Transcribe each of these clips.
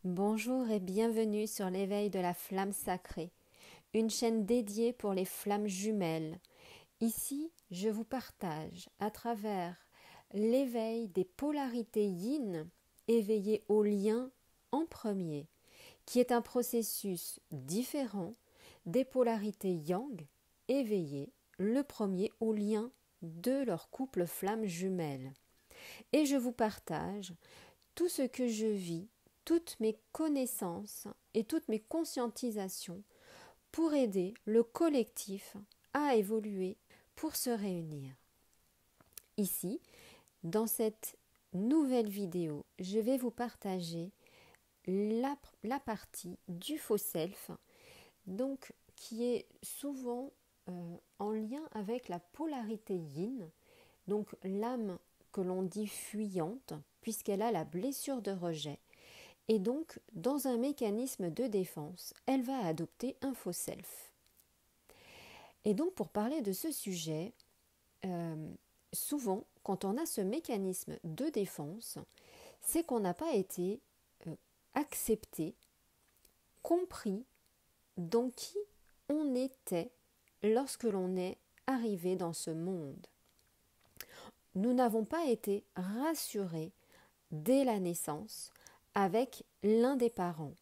Bonjour et bienvenue sur l'éveil de la flamme sacrée, une chaîne dédiée pour les flammes jumelles. Ici, je vous partage à travers l'éveil des polarités yin éveillées au lien en premier, qui est un processus différent des polarités yang éveillées le premier au lien de leur couple flamme jumelle. Et je vous partage tout ce que je vis, toutes mes connaissances et toutes mes conscientisations pour aider le collectif à évoluer pour se réunir. Ici, dans cette nouvelle vidéo, je vais vous partager la partie du faux self, donc qui est souvent en lien avec la polarité yin, donc l'âme que l'on dit fuyante, puisqu'elle a la blessure de rejet. Et donc, dans un mécanisme de défense, elle va adopter un faux self. Et donc, pour parler de ce sujet, souvent, quand on a ce mécanisme de défense, c'est qu'on n'a pas été accepté, compris dans qui on était lorsque l'on est arrivé dans ce monde. Nous n'avons pas été rassurés dès la naissance avec l'un des parents.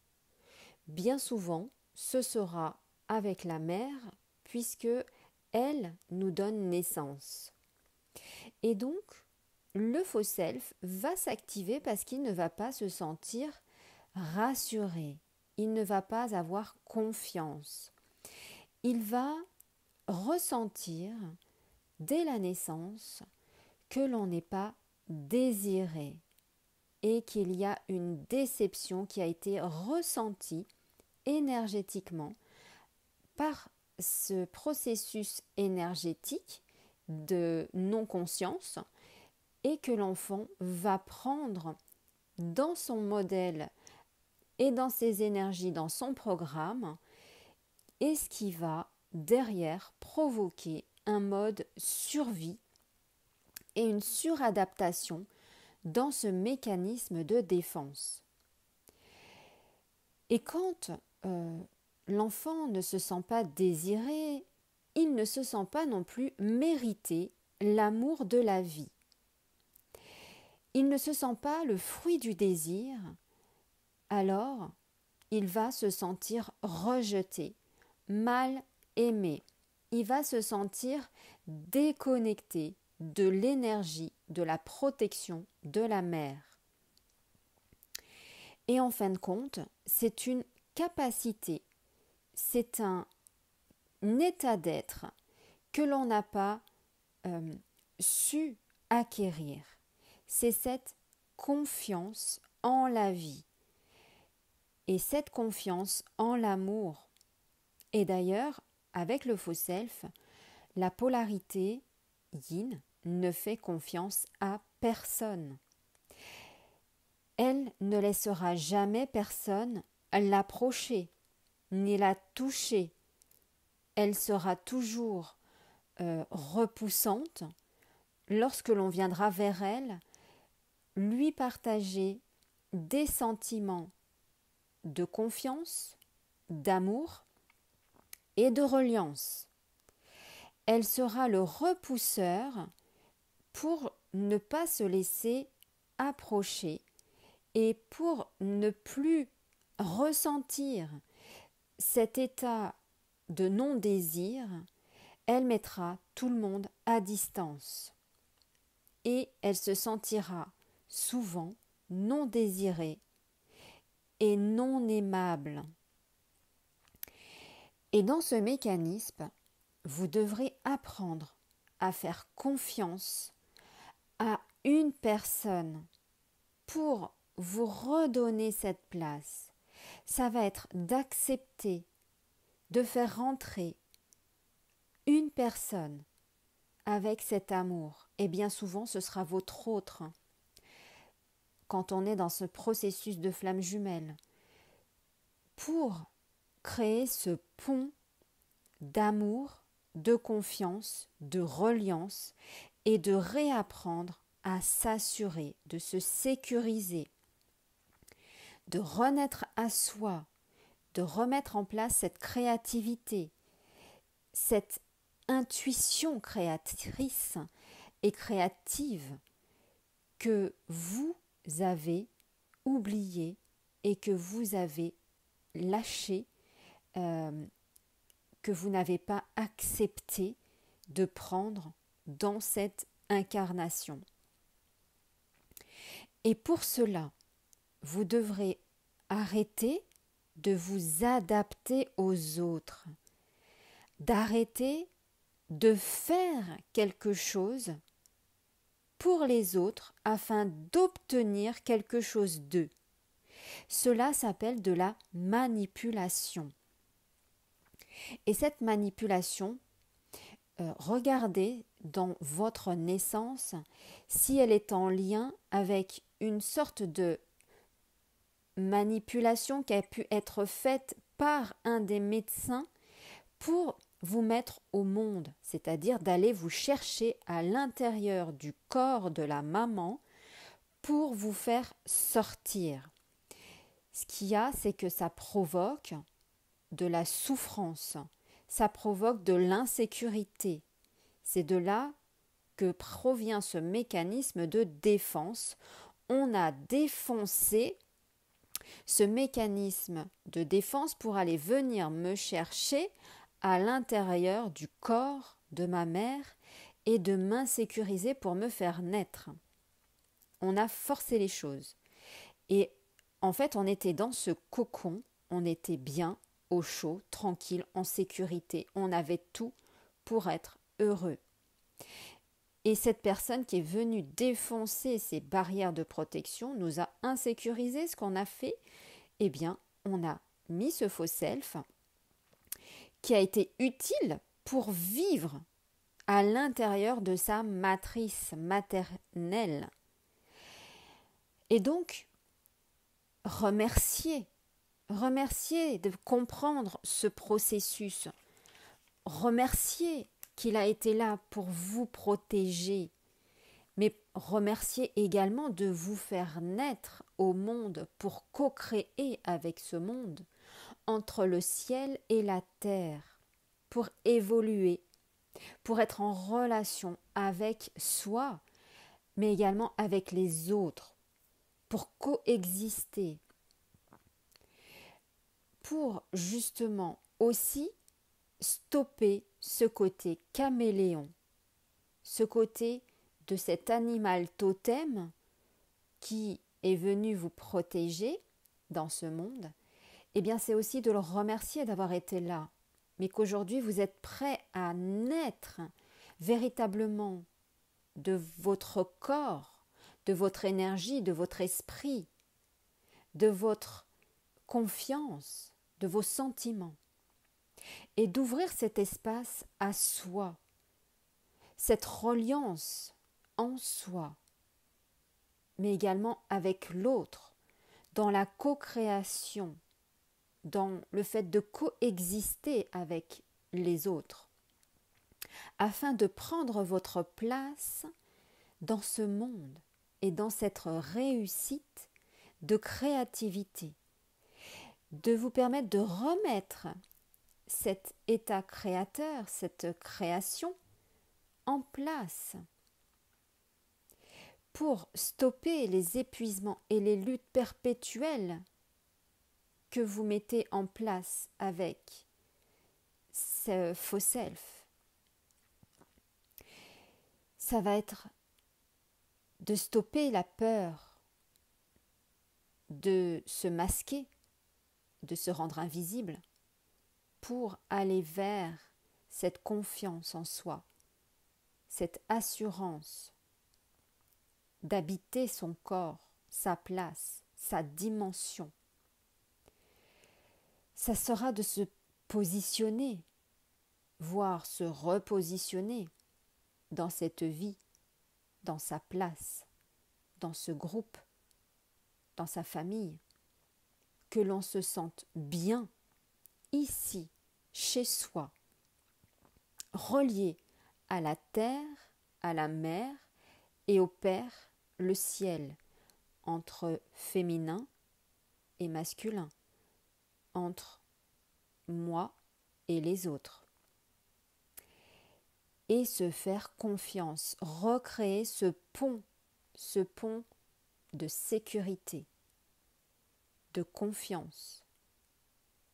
Bien souvent, ce sera avec la mère, puisque elle nous donne naissance. Et donc, le faux self va s'activer parce qu'il ne va pas se sentir rassuré, il ne va pas avoir confiance. Il va ressentir dès la naissance que l'on n'est pas désiré et qu'il y a une déception qui a été ressentie énergétiquement par ce processus énergétique de non-conscience et que l'enfant va prendre dans son modèle et dans ses énergies, dans son programme, et ce qui va derrière provoquer un mode survie et une suradaptation dans ce mécanisme de défense. Et quand l'enfant ne se sent pas désiré, il ne se sent pas non plus mériter l'amour de la vie. Il ne se sent pas le fruit du désir, alors il va se sentir rejeté, mal aimé. Il va se sentir déconnecté de l'énergie, de la protection de la mère. Et en fin de compte, c'est une capacité, c'est un état d'être que l'on n'a pas su acquérir. C'est cette confiance en la vie et cette confiance en l'amour. Et d'ailleurs, avec le faux self, la polarité yin ne fait confiance à personne. Elle ne laissera jamais personne l'approcher, ni la toucher. Elle sera toujours repoussante lorsque l'on viendra vers elle, lui partager des sentiments de confiance, d'amour et de reliance. Elle sera le repousseur pour ne pas se laisser approcher et pour ne plus ressentir cet état de non-désir, elle mettra tout le monde à distance et elle se sentira souvent non désirée et non aimable. Et dans ce mécanisme, vous devrez apprendre à faire confiance à une personne pour vous redonner cette place. Ça va être d'accepter de faire rentrer une personne avec cet amour. Et bien souvent, ce sera votre autre. Quand on est dans ce processus de flamme jumelle, pour créer ce pont d'amour, de confiance, de reliance et de réapprendre à s'assurer, de se sécuriser, de renaître à soi, de remettre en place cette créativité, cette intuition créatrice et créative que vous avez oubliée et que vous avez lâchée, que vous n'avez pas accepté de prendre dans cette incarnation. Et pour cela, vous devrez arrêter de vous adapter aux autres, d'arrêter de faire quelque chose pour les autres afin d'obtenir quelque chose d'eux. Cela s'appelle de la manipulation. Et cette manipulation, regardez dans votre naissance si elle est en lien avec une sorte de manipulation qui a pu être faite par un des médecins pour vous mettre au monde, c'est-à-dire d'aller vous chercher à l'intérieur du corps de la maman pour vous faire sortir. Ce qu'il y a, c'est que ça provoque de la souffrance, ça provoque de l'insécurité. C'est de là que provient ce mécanisme de défense. On a défoncé ce mécanisme de défense pour aller venir me chercher à l'intérieur du corps de ma mère et de m'insécuriser pour me faire naître. On a forcé les choses. Et en fait, on était dans ce cocon, on était bien, au chaud, tranquille, en sécurité. On avait tout pour être heureux. Et cette personne qui est venue défoncer ces barrières de protection nous a insécurisé. Ce qu'on a fait, eh bien, on a mis ce faux self qui a été utile pour vivre à l'intérieur de sa matrice maternelle. Et donc, remercier de comprendre ce processus, remercier qu'il a été là pour vous protéger, mais remercier également de vous faire naître au monde pour co-créer avec ce monde, entre le ciel et la terre, pour évoluer, pour être en relation avec soi, mais également avec les autres, pour coexister, pour justement aussi stopper ce côté caméléon, ce côté de cet animal totem qui est venu vous protéger dans ce monde. Eh bien, c'est aussi de le remercier d'avoir été là, mais qu'aujourd'hui vous êtes prêt à naître véritablement de votre corps, de votre énergie, de votre esprit, de votre confiance, de vos sentiments, et d'ouvrir cet espace à soi, cette reliance en soi, mais également avec l'autre, dans la co-création, dans le fait de coexister avec les autres, afin de prendre votre place dans ce monde et dans cette réussite de créativité, de vous permettre de remettre cet état créateur, cette création en place pour stopper les épuisements et les luttes perpétuelles que vous mettez en place avec ce faux self. Ça va être de stopper la peur de se masquer, de se rendre invisible, pour aller vers cette confiance en soi, cette assurance d'habiter son corps, sa place, sa dimension. Ça sera de se positionner, voire se repositionner dans cette vie, dans sa place, dans ce groupe, dans sa famille, que l'on se sente bien ici, chez soi, relié à la terre, à la mer et au Père, le ciel, entre féminin et masculin, entre moi et les autres. Et se faire confiance, recréer ce pont de sécurité, de confiance,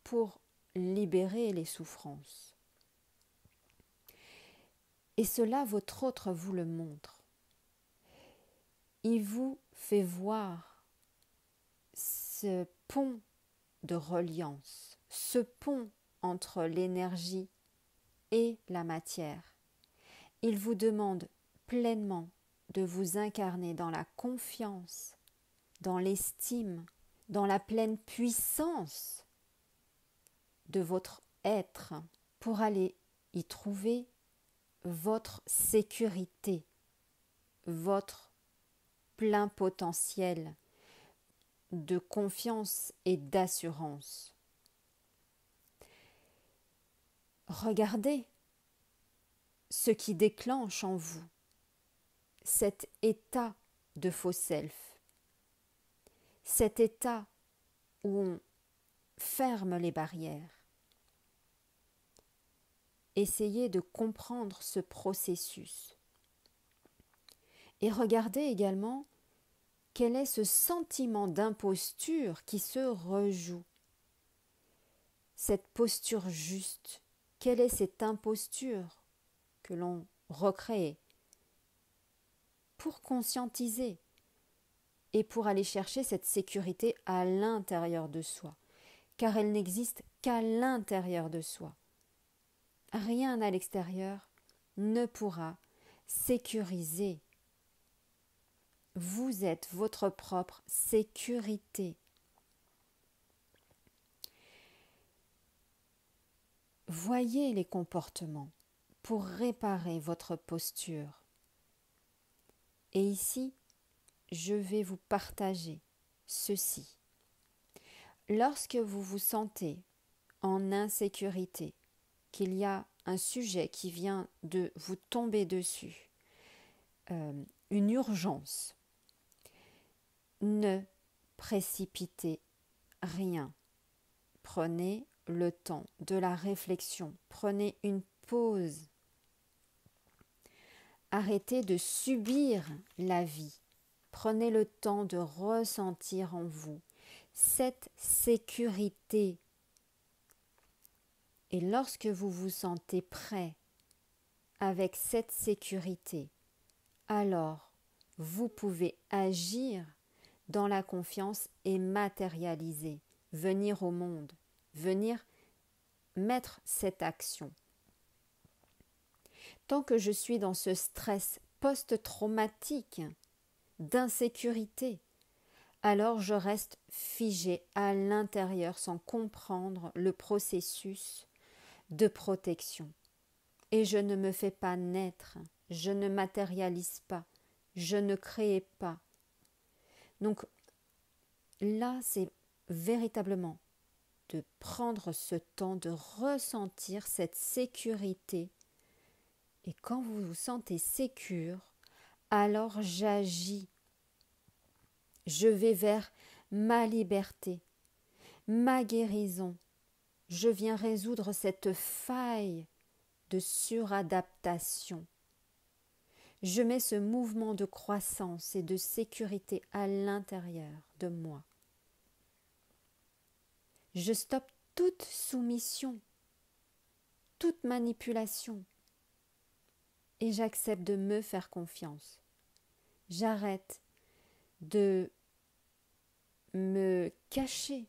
pour libérer les souffrances. Et cela, votre autre vous le montre. Il vous fait voir ce pont de reliance, ce pont entre l'énergie et la matière. Il vous demande pleinement de vous incarner dans la confiance, dans l'estime, dans la pleine puissance de votre être pour aller y trouver votre sécurité, votre plein potentiel de confiance et d'assurance. Regardez ce qui déclenche en vous cet état de faux self, cet état où on ferme les barrières. Essayez de comprendre ce processus. Et regardez également quel est ce sentiment d'imposture qui se rejoue. Cette posture juste, quelle est cette imposture que l'on recrée pour conscientiser et pour aller chercher cette sécurité à l'intérieur de soi, car elle n'existe qu'à l'intérieur de soi. Rien à l'extérieur ne pourra sécuriser. Vous êtes votre propre sécurité. Voyez les comportements pour réparer votre posture. Et ici, je vais vous partager ceci. Lorsque vous vous sentez en insécurité, qu'il y a un sujet qui vient de vous tomber dessus, une urgence, ne précipitez rien. Prenez le temps de la réflexion, prenez une pause. Arrêtez de subir la vie. Prenez le temps de ressentir en vous cette sécurité. Et lorsque vous vous sentez prêt avec cette sécurité, alors vous pouvez agir dans la confiance et matérialiser, venir au monde, venir mettre cette action. Tant que je suis dans ce stress post-traumatique d'insécurité, alors je reste figée à l'intérieur sans comprendre le processus de protection. Et je ne me fais pas naître, je ne matérialise pas, je ne crée pas. Donc là, c'est véritablement de prendre ce temps de ressentir cette sécurité. Et quand vous vous sentez sécure, alors j'agis. Je vais vers ma liberté, ma guérison. Je viens résoudre cette faille de suradaptation. Je mets ce mouvement de croissance et de sécurité à l'intérieur de moi. Je stoppe toute soumission, toute manipulation et j'accepte de me faire confiance. J'arrête de me cacher.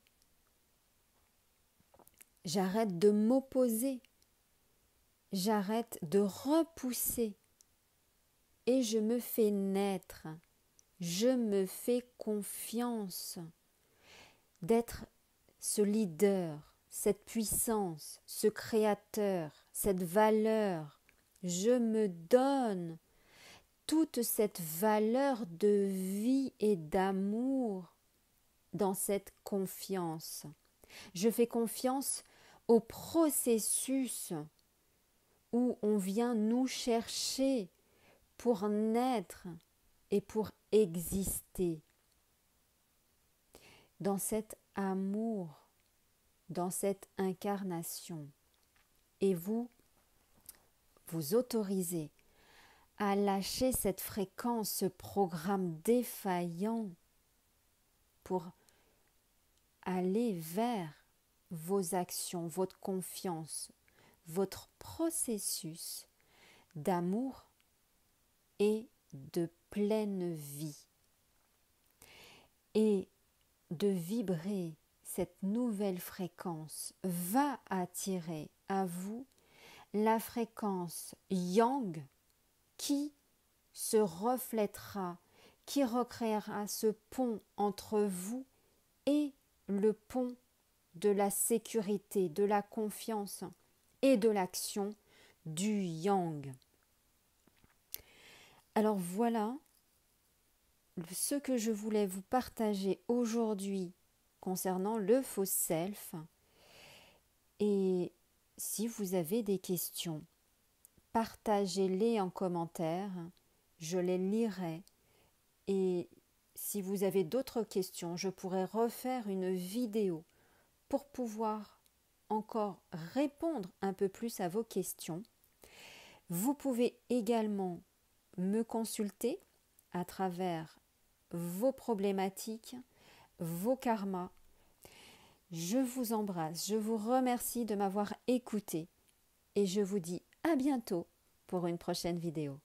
J'arrête de m'opposer. J'arrête de repousser. Et je me fais naître. Je me fais confiance d'être ce leader, cette puissance, ce créateur, cette valeur. Je me donne toute cette valeur de vie et d'amour dans cette confiance. Je fais confiance au processus où on vient nous chercher pour naître et pour exister. Dans cette amour dans cette incarnation et vous autorisez à lâcher cette fréquence, ce programme défaillant pour aller vers vos actions, votre confiance, votre processus d'amour et de pleine vie. Et de vibrer cette nouvelle fréquence va attirer à vous la fréquence yang qui se reflètera, qui recréera ce pont entre vous et le pont de la sécurité, de la confiance et de l'action du yang. Alors voilà ce que je voulais vous partager aujourd'hui concernant le faux self. Et si vous avez des questions, partagez-les en commentaire, je les lirai. Et si vous avez d'autres questions, je pourrai refaire une vidéo pour pouvoir encore répondre un peu plus à vos questions. Vous pouvez également me consulter à travers vos problématiques, vos karmas. Je vous embrasse, je vous remercie de m'avoir écouté et je vous dis à bientôt pour une prochaine vidéo.